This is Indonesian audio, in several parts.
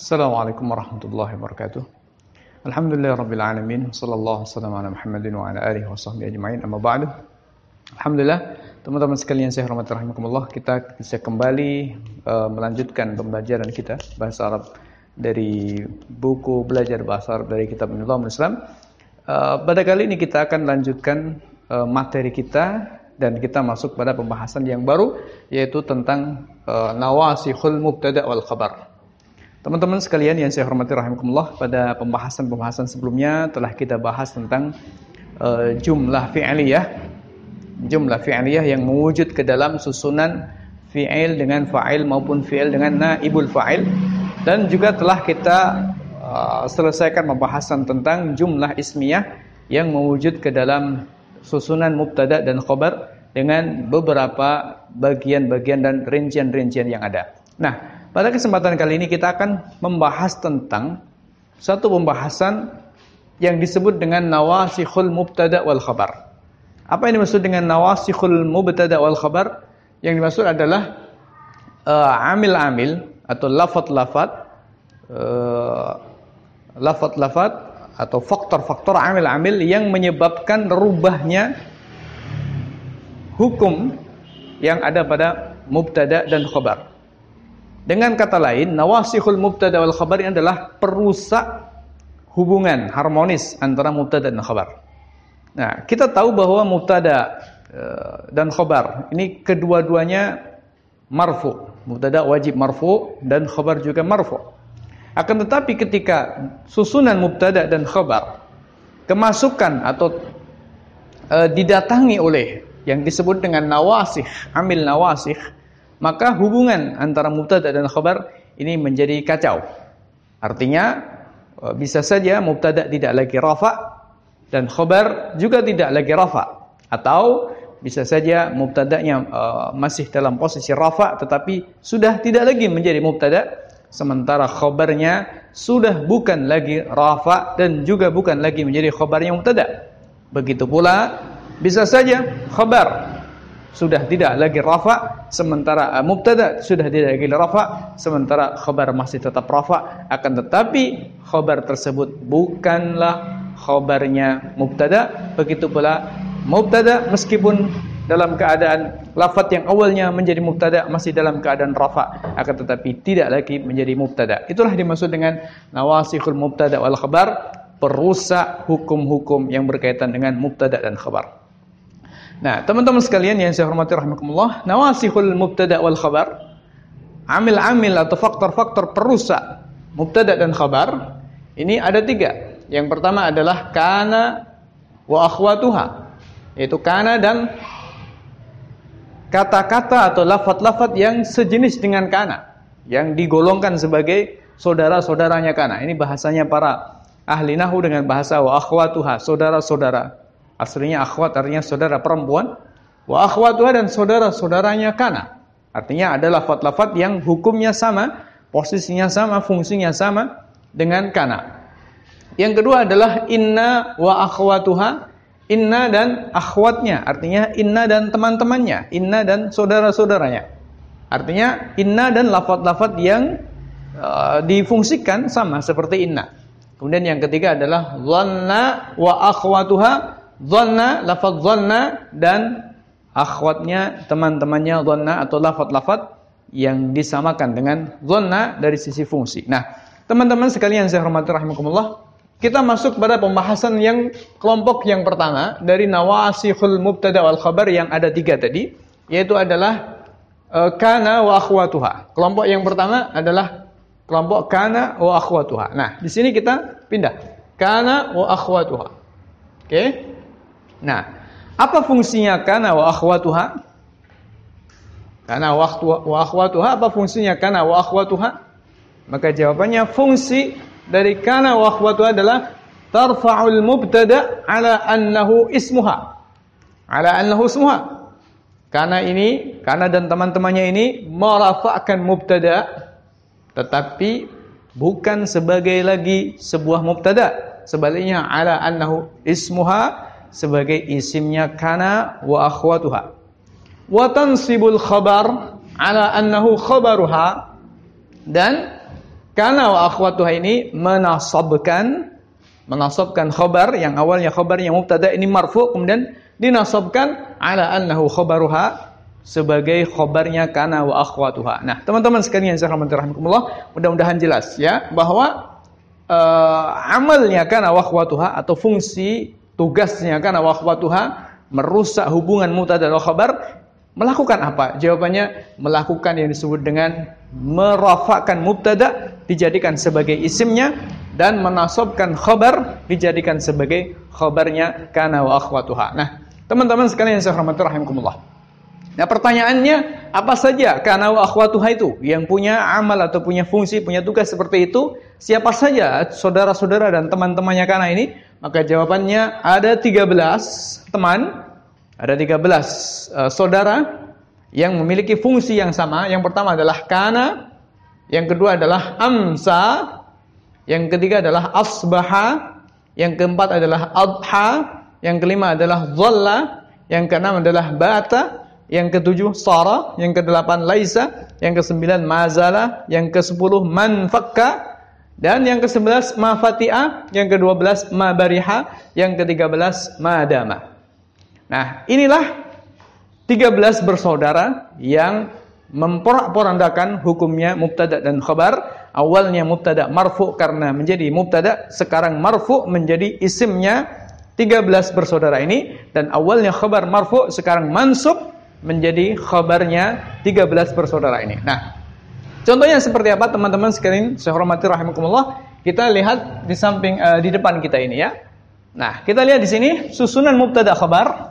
Assalamualaikum warahmatullahi wabarakatuh. Alhamdulillahirrabbilalamin. Sallallahu wasallam ala Muhammadin wa ala alihi wa sahbihi ajma'in. Amma ba'du. Alhamdulillah, teman-teman sekalian saya hormati rahimakumullah, kita bisa kembali melanjutkan pembelajaran kita bahasa Arab dari buku belajar bahasa Arab dari kitab Nizamul Islam. Pada kali ini kita akan lanjutkan materi kita dan kita masuk pada pembahasan yang baru, yaitu tentang nawasihul mubtada' wal khabar. Teman-teman sekalian yang saya hormati rahimakumullah, pada pembahasan-pembahasan sebelumnya telah kita bahas tentang jumlah fi'liyah. Jumlah fi'liyah yang mewujud ke dalam susunan fi'il dengan fa'il maupun fi'il dengan naibul fa'il. Dan juga telah kita selesaikan pembahasan tentang jumlah ismiyah yang mewujud ke dalam susunan mubtada dan khabar dengan beberapa bagian-bagian dan rincian-rincian yang ada. Nah, pada kesempatan kali ini kita akan membahas tentang satu pembahasan yang disebut dengan nawasihul mubtada wal khabar. Apa yang dimaksud dengan nawasihul mubtada wal khabar? Yang dimaksud adalah amil-amil atau lafaz-lafaz atau faktor-faktor amil-amil yang menyebabkan rubahnya hukum yang ada pada mubtada dan khabar. Dengan kata lain, nawasihul mubtada wal khabar ini adalah perusak hubungan harmonis antara mubtada dan khabar. Nah, kita tahu bahwa mubtada dan khabar ini kedua-duanya marfu. Mubtada wajib marfu dan khabar juga marfu. Akan tetapi ketika susunan mubtada dan khabar kemasukan atau didatangi oleh yang disebut dengan nawasih, amil nawasih, maka hubungan antara mubtada dan khabar ini menjadi kacau. Artinya bisa saja mubtada tidak lagi rafa dan khabar juga tidak lagi rafa, atau bisa saja mubtadanya masih dalam posisi rafa tetapi sudah tidak lagi menjadi mubtada, sementara khabarnya sudah bukan lagi rafa dan juga bukan lagi menjadi khabarnya mubtada. Begitu pula bisa saja khabar sudah tidak lagi rafa, sementara mubtada sudah tidak lagi rafa, sementara khabar masih tetap rafa, akan tetapi khabar tersebut bukanlah khabarnya mubtada. Begitu pula mubtada meskipun dalam keadaan lafaz yang awalnya menjadi mubtada masih dalam keadaan rafa, akan tetapi tidak lagi menjadi mubtada. Itulah dimaksud dengan nawasihul mubtada wal khabar, perusak hukum-hukum yang berkaitan dengan mubtada dan khabar. Nah, teman-teman sekalian yang saya hormati rahimakumullah, nawasihul mubtada wal khabar, amil-amil atau faktor-faktor perusak mubtada dan khabar ini ada 3. Yang pertama adalah kana wa akhwatuha, yaitu kana dan kata-kata atau lafaz-lafaz yang sejenis dengan kana, yang digolongkan sebagai saudara-saudaranya kana. Ini bahasanya para ahli nahwu dengan bahasa wa akhwatuha, saudara-saudara. Aslinya akhwat artinya saudara perempuan, wa akhwatuha dan saudara-saudaranya kana. Artinya ada lafaz-lafaz yang hukumnya sama, posisinya sama, fungsinya sama dengan kana. Yang kedua adalah inna wa akhwatuha, inna dan akhwatnya, artinya inna dan teman-temannya, inna dan saudara-saudaranya. Artinya inna dan lafaz-lafaz yang difungsikan sama seperti inna. Kemudian yang ketiga adalah dhanna wa akhwatuha, dhanna, lafaz dhanna dan akhwatnya, teman-temannya dhanna atau lafaz-lafaz yang disamakan dengan dhanna dari sisi fungsi. Nah, teman-teman sekalian saya hormati rahimakumullah, kita masuk pada pembahasan yang kelompok yang pertama dari nawasihul mubtada wal khabar yang ada 3 tadi, yaitu adalah kana wa akhwatuha. Kelompok yang pertama adalah kelompok kana wa akhwatuha. Nah, di sini kita pindah kana wa akhwatuha. Oke? Nah, apa fungsinya kana wa akhwatuha? Kana wa akhwatuha, apa fungsinya kana wa akhwatuha? Maka jawabannya, fungsi dari kana wa akhwatuha adalah tarfa'ul mubtada ala annahu ismuha. Ala annahu ismuha. Kana dan teman-temannya ini merafa'kan mubtada tetapi bukan sebagai lagi sebuah mubtada. Sebaliknya ala annahu ismuha, sebagai isimnya kana wa akhwatuha. Wa tansibul khabar ala annahu khabaruha, dan Kana wa akhwatuha ini menasabkan khabar yang awalnya khabarnya mubtada ini marfu, kemudian dinasabkan ala annahu khabaruha sebagai khabarnya kana wa akhwatuha. Nah, teman-teman sekalian yang rahimakumullah, mudah-mudahan jelas ya bahwa amalnya kana wa akhwatuha atau fungsi tugasnya kana wa akhwatuha merusak hubungan mubtada dan khabar. Melakukan apa? Jawabannya melakukan yang disebut dengan merafa'kan mubtada dijadikan sebagai isimnya dan menasabkan khabar dijadikan sebagai khabarnya kana wa akhwatuha. Nah, teman-teman sekalian yang saya hormati rahimakumullah. Nah, pertanyaannya apa saja kana wa akhwatuha itu yang punya amal atau punya fungsi, punya tugas seperti itu? Siapa saja saudara-saudara dan teman-temannya kana ini? Maka jawabannya ada 13 teman. Ada 13 saudara yang memiliki fungsi yang sama. Yang pertama adalah kana, yang kedua adalah amsa, yang ketiga adalah asbaha, yang keempat adalah adha, yang kelima adalah dhalla, yang keenam adalah bata, yang ketujuh sara, yang kedelapan laisa, yang kesembilan mazala, yang kesepuluh manfakka, dan yang ke-11 mafati'a, yang ke-12 mabariha, yang ke-13 madama. Nah, inilah 13 bersaudara yang memporak-porandakan hukumnya mubtada dan khabar. Awalnya mubtada marfu karena menjadi mubtada, sekarang marfu menjadi isimnya 13 bersaudara ini, dan awalnya khabar marfu sekarang mansub menjadi khabarnya 13 bersaudara ini. Nah, contohnya seperti apa teman-teman sekalian saya hormati rahimakumullah? Kita lihat di samping di depan kita ini ya. Nah, kita lihat di sini susunan mubtada khabar.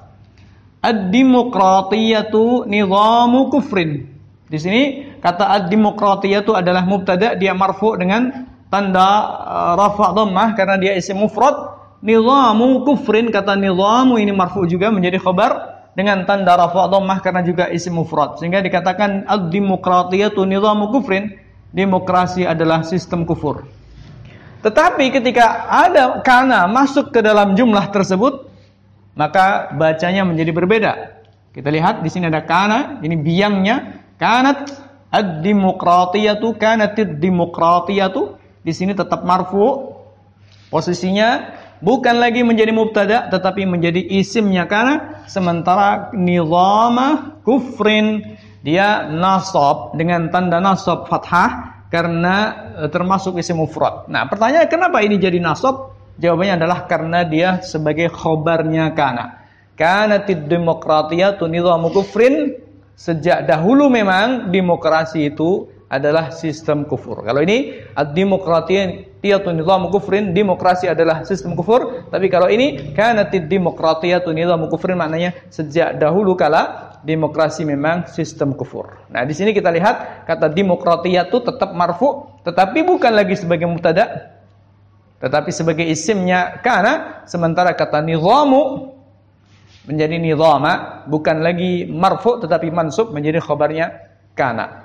Ad-demokratiyatu nizamu kufrin. Di sini kata ad-demokratiyatu adalah mubtada, dia marfu dengan tanda rafa' dhammah karena dia isim mufrad. Nizamu kufrin, kata nizamu ini marfu juga menjadi khabar dengan tanda rafa' dhammah karena juga isim mufrad. Sehingga dikatakan ad-demokratiyatu nizamu kufrin, demokrasi adalah sistem kufur. Tetapi ketika ada kana masuk ke dalam jumlah tersebut, maka bacanya menjadi berbeda. Kita lihat di sini ada kana, ini biangnya kanat ad-demokratiyatu, kanatid demokratiyatu. Di sini tetap marfu. Posisinya bukan lagi menjadi mubtada tetapi menjadi isimnya kana, sementara nizama kufrin dia nasab dengan tanda nasab fathah karena termasuk isim mufrad. Nah, pertanyaan kenapa ini jadi nasab? Jawabannya adalah karena dia sebagai khobarnya kana. Kanatid demokratiyatu nizamu kufrin. Sejak dahulu memang demokrasi itu adalah sistem kufur. Kalau ini ad-demokratiyatu nizamu kufrin, demokrasi adalah sistem kufur. Tapi kalau ini kanatid demokratiyatu nizamu kufrin, maknanya sejak dahulu kala demokrasi memang sistem kufur. Nah, di sini kita lihat kata demokratiyatu tetap marfu, tetapi bukan lagi sebagai mubtada, tetapi sebagai isimnya kana, sementara kata nizamu menjadi nizama, bukan lagi marfu tetapi mansub menjadi khabarnya kana.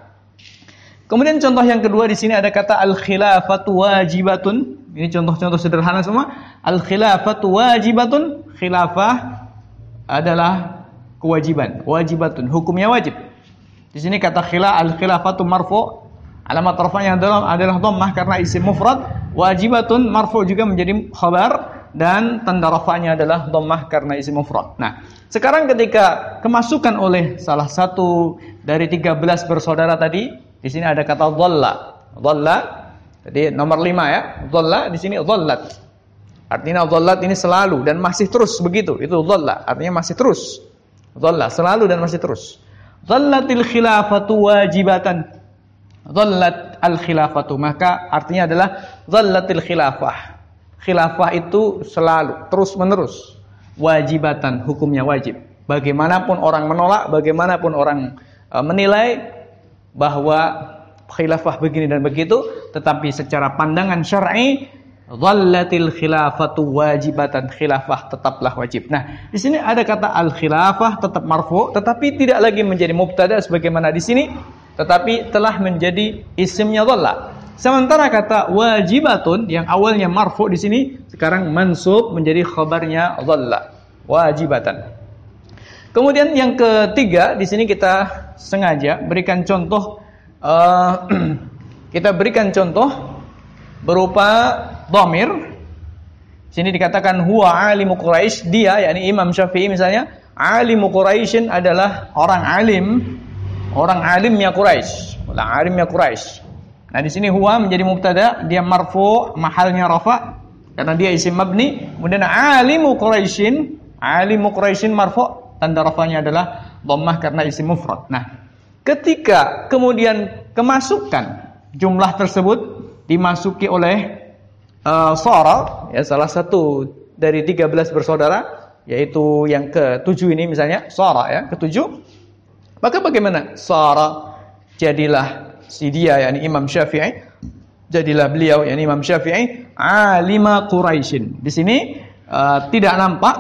Kemudian contoh yang kedua di sini ada kata al-khilafatu wajibatun. Ini contoh-contoh sederhana semua. Al-khilafatu wajibatun, khilafah adalah kewajiban, wajibatun, hukumnya wajib. Di sini kata al-khilafatu marfu, alamat rafa'nya adalah dhammah karena isim mufrad. Wajibatun marfu juga menjadi khabar dan tanda rafa'nya adalah dhammah karena isim mufrad. Nah, sekarang ketika kemasukan oleh salah satu dari 13 bersaudara tadi, di sini ada kata dhalla. Dhalla tadi nomor 5 ya. Dhalla di sini dhallat. Artinya dhallat ini selalu dan masih terus begitu. Itu dhalla, artinya masih terus. Dhalla selalu dan masih terus. Dhallatil khilafatu wajibatan. Dhallat al-khilafatu, maka artinya adalah dhallatil khilafah. Khilafah itu selalu, terus-menerus. Wajibatan, hukumnya wajib. Bagaimanapun orang menolak, bagaimanapun orang menilai bahwa khilafah begini dan begitu, tetapi secara pandangan syar'i, dhallatil khilafatu wajibatan, khilafah tetaplah wajib. Nah, di sini ada kata al-khilafah tetap marfu, tetapi tidak lagi menjadi mubtada sebagaimana di sini, tetapi telah menjadi isimnya dhalla. Sementara kata wajibatun yang awalnya marfu di sini sekarang mansub menjadi khabarnya dhalla, wajibatan. Kemudian yang ketiga di sini kita sengaja berikan contoh kita berikan contoh berupa dhamir. Sini dikatakan huwa alimu Quraisy, dia yakni Imam Syafi'i misalnya, alimu Quraisyin adalah orang alimnya Quraisy, orang alimnya Quraisy. Nah, di sini huwa menjadi mubtada, dia marfu, mahalnya rafa karena dia isim mabni. Kemudian alimu Quraisyin marfu, tanda rafanya adalah dhammah karena isim mufrad. Nah, ketika kemudian kemasukan jumlah tersebut dimasuki oleh sara, ya salah satu dari 13 bersaudara, yaitu yang ke-7 ini misalnya, sara ya, ke-7. Maka bagaimana? Sara, jadilah si dia yakni Imam Syafi'i, jadilah beliau yakni Imam Syafi'i alima Quraisyin. Di sini tidak nampak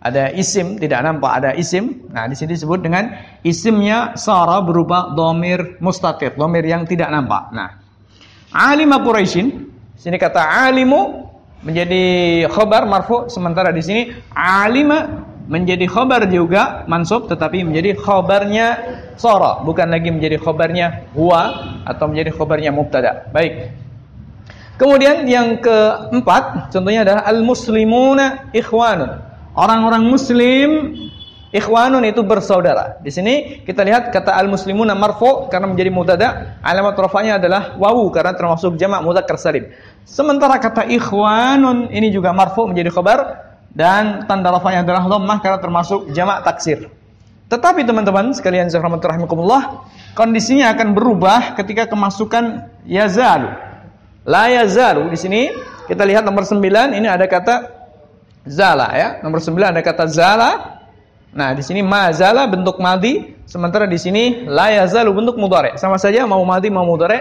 ada isim, tidak nampak ada isim. Nah, di sini disebut dengan isimnya sara berupa dhamir mustatir, dhamir yang tidak nampak. Nah, alima Quraisyin, sini kata alimu menjadi khabar marfu, sementara di sini alima menjadi khabar juga mansub, tetapi menjadi khabarnya sara, bukan lagi menjadi khabarnya huwa atau menjadi khabarnya mubtada. Baik. Kemudian yang keempat contohnya adalah al-muslimuna ikhwanun. Orang-orang muslim ikhwanun itu bersaudara. Di sini kita lihat kata al-muslimuna marfu karena menjadi mubtada, alamat rafa'nya adalah wawu karena termasuk jamak mudzakkar salim. Sementara kata ikhwanun ini juga marfu menjadi khabar dan tanda rafa'nya adalah dhammah karena termasuk jamak taksir. Tetapi teman-teman sekalian rahimakumullah, kondisinya akan berubah ketika kemasukan yazalu. La yazalu, di sini kita lihat nomor 9 ini ada kata zala ya. Nomor 9 ada kata zala. Nah, di sini ma zala bentuk madhi, sementara di sini la yazalu bentuk mudhari'. Sama saja mau madhi mau mudhari'.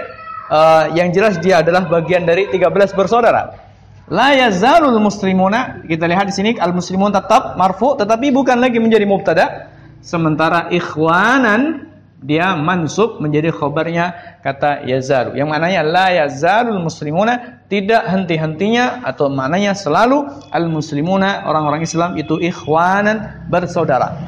Yang jelas dia adalah bagian dari 13 bersaudara. La yazalul muslimuna, kita lihat di sini al-muslimun tetap marfu tetapi bukan lagi menjadi mubtada. Sementara ikhwanan dia mansub menjadi khabarnya kata yazalu. Yang maknanya la yazalul muslimuna, tidak henti-hentinya atau maknanya selalu al-muslimuna, orang-orang Islam itu ikhwanan, bersaudara.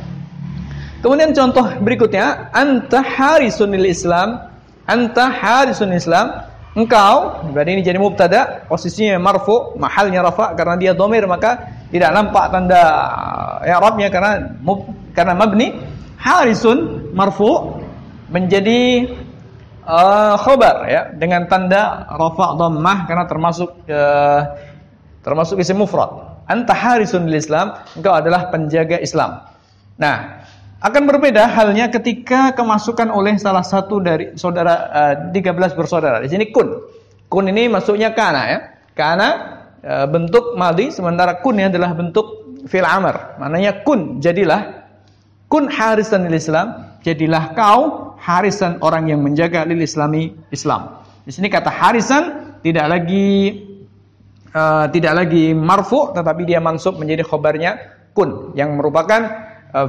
Kemudian contoh berikutnya, anta harisunil Islam, anta harisunil Islam, engkau, berarti ini jadi mubtada, posisinya marfu, mahalnya rafa karena dia dhamir maka tidak nampak tanda i'rabnya karena mabni. Harisun marfu menjadi khabar ya dengan tanda rafa dhammah karena termasuk isim mufrad. Anta harisun lil Islam, engkau adalah penjaga Islam. Nah, akan berbeda halnya ketika kemasukan oleh salah satu dari saudara 13 bersaudara. Di sini kun. Kun ini masuknya kana ya. Kana bentuk madhi, sementara kun ini adalah bentuk fi'il amr. Maknanya kun, jadilah. Kun harisan lil Islam, jadilah kau harisan, orang yang menjaga lil Islami, Islam. Di sini kata harisan tidak lagi marfu tetapi dia mansub menjadi khabarnya kun yang merupakan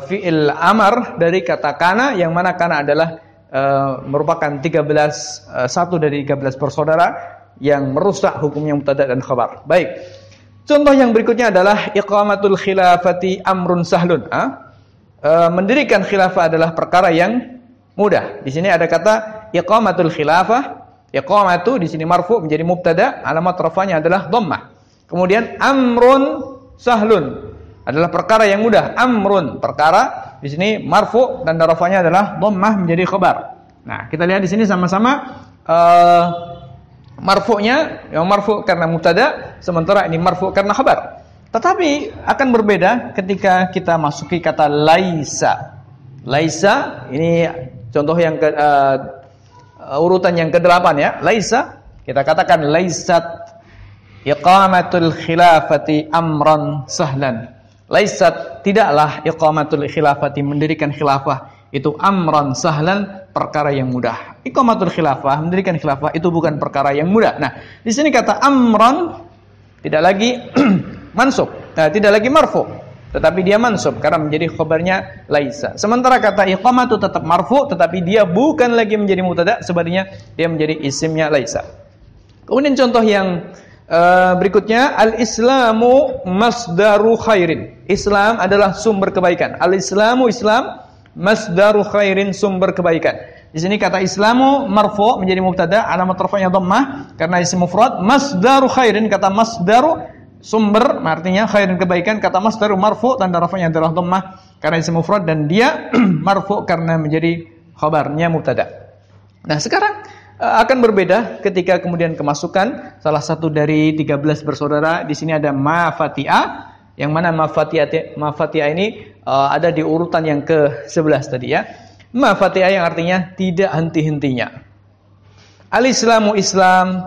fi'il amar dari kata kana, yang mana kana adalah merupakan satu dari 13 bersaudara yang merusak hukumnya mubtada dan khabar. Baik. Contoh yang berikutnya adalah iqamatul khilafati amrun sahlun. Mendirikan khilafah adalah perkara yang mudah. Di sini ada kata iqamatul khilafah. Iqamatu di sini marfu menjadi mubtada, alamat rafanya adalah dhammah. Kemudian amrun sahlun adalah perkara yang mudah. Amrun perkara di sini marfu dan rafanya adalah dhammah menjadi khabar. Nah, kita lihat di sini sama-sama marfu'nya yang marfu karena mubtada, sementara ini marfu karena khabar. Tetapi akan berbeda ketika kita masuki kata laisa. Laisa ini contoh yang urutan yang ke-8 ya. Laisa, kita katakan laisat iqamatul khilafati amran sahlan. Laisat, tidaklah iqamatul khilafati, mendirikan khilafah itu amran sahlan, perkara yang mudah. Iqamatul khilafah, mendirikan khilafah itu bukan perkara yang mudah. Nah, di sini kata amran tidak lagi mansub, tidak lagi marfu, tetapi dia mansub karena menjadi khabarnya laisa. Sementara kata iqamatu tetap marfu, tetapi dia bukan lagi menjadi mubtada, sebaliknya dia menjadi isimnya laisa. Kemudian contoh yang berikutnya, al-islamu masdaru khairin. Islam adalah sumber kebaikan. Al-islamu, Islam masdaru khairin, sumber kebaikan. Di sini kata Islamu marfu menjadi mubtada, alamat rafa'nya dhammah karena isim mufrad. Masdaru khairin, kata masdaru sumber, artinya khairin kebaikan. Kata masdaru marfu, tanda rafa'nya adalah dhammah karena isim mufrad, dan dia marfu karena menjadi khabarnya mubtada. Nah, sekarang akan berbeda ketika kemudian kemasukan salah satu dari 13 bersaudara. Di sini ada mafati'a, yang mana mafati'a ini ada di urutan yang ke-11 tadi ya. Mafatiha yang artinya tidak henti-hentinya. Al-Islamu Islam,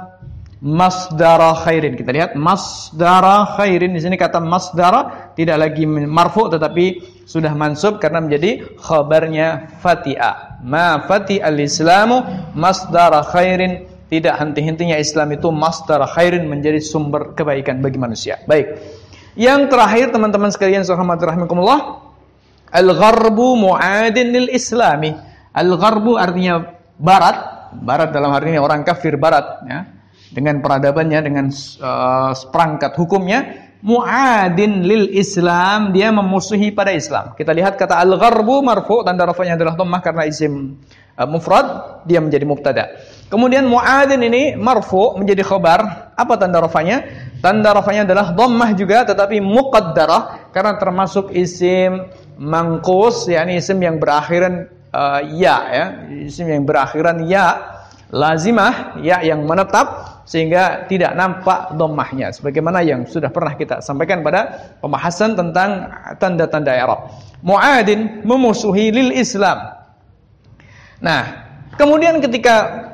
masdara khairin. Kita lihat masdara khairin. Di sini kata masdara tidak lagi marfu tetapi sudah mansub karena menjadi khabarnya fatiha. Ma fati al-Islamu masdara khairin. Tidak henti-hentinya Islam itu masdara khairin, menjadi sumber kebaikan bagi manusia. Baik. Yang terakhir teman-teman sekalian rahimakumullah, al-gharbu mu'adin lil islami. Al-gharbu artinya barat. Barat dalam hal ini orang kafir barat ya. Dengan peradabannya, dengan seperangkat hukumnya, mu'adin lil islam, dia memusuhi pada Islam. Kita lihat kata al-gharbu marfu, tanda rafa'nya adalah dhammah karena isim mufrad, dia menjadi mubtada. Kemudian mu'adin ini marfu menjadi khabar. Apa tanda rafa'nya? Tanda rafa'nya adalah dhammah juga tetapi muqaddarah karena termasuk isim mangkus, yakni isim yang berakhiran ya, isim yang berakhiran ya lazimah, ya yang menetap, sehingga tidak nampak dhammahnya sebagaimana yang sudah pernah kita sampaikan pada pembahasan tentang tanda-tanda i'rab. Mu'adin, memusuhi lil Islam. Nah, kemudian ketika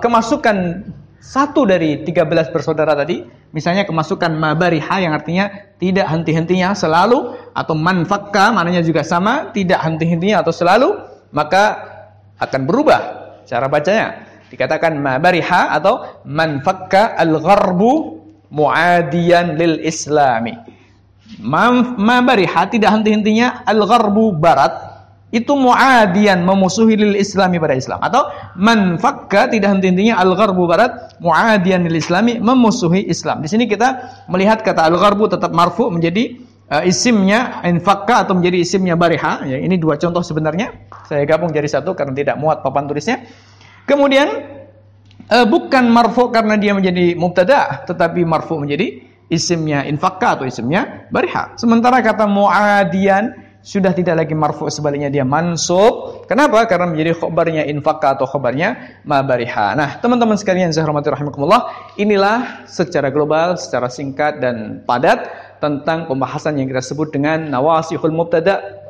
kemasukan satu dari 13 bersaudara tadi, misalnya kemasukan mabariha yang artinya tidak henti-hentinya selalu, atau manfakka maknanya juga sama, tidak henti-hentinya atau selalu, maka akan berubah cara bacanya. Dikatakan mabariha atau manfakka al-gharbu mu'adiyan lil islami. Mabariha tidak henti-hentinya, al-gharbu barat itu mu'adiyan, memusuhi lil islami pada Islam, atau manfakka tidak henti-hentinya, al-gharbu barat mu'adiyan lil islami, memusuhi Islam. Di sini kita melihat kata al-gharbu tetap marfu menjadi isimnya infakka atau menjadi isimnya bariha ya. Ini dua contoh sebenarnya, saya gabung jadi satu karena tidak muat papan tulisnya. Kemudian bukan marfu karena dia menjadi mubtada, tetapi marfu menjadi isimnya infakka atau isimnya bariha. Sementara kata mu'adiyan sudah tidak lagi marfu, sebaliknya dia mansub. Kenapa? Karena menjadi khabarnya infakka atau khabarnya mabariha. Nah, teman-teman sekalian saya hormati rahimakumullah, inilah secara global, secara singkat dan padat tentang pembahasan yang kita sebut dengan nawasihul mubtada.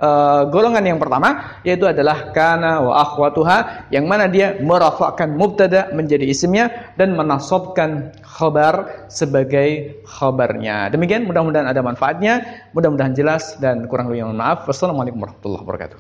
Golongan yang pertama yaitu adalah kana wa akhwatuha, yang mana dia merafa'kan mubtada menjadi isimnya dan menasabkan khabar sebagai khabarnya. Demikian, mudah-mudahan ada manfaatnya, mudah-mudahan jelas, dan kurang lebihnya mohon maaf. Wassalamualaikum warahmatullahi wabarakatuh.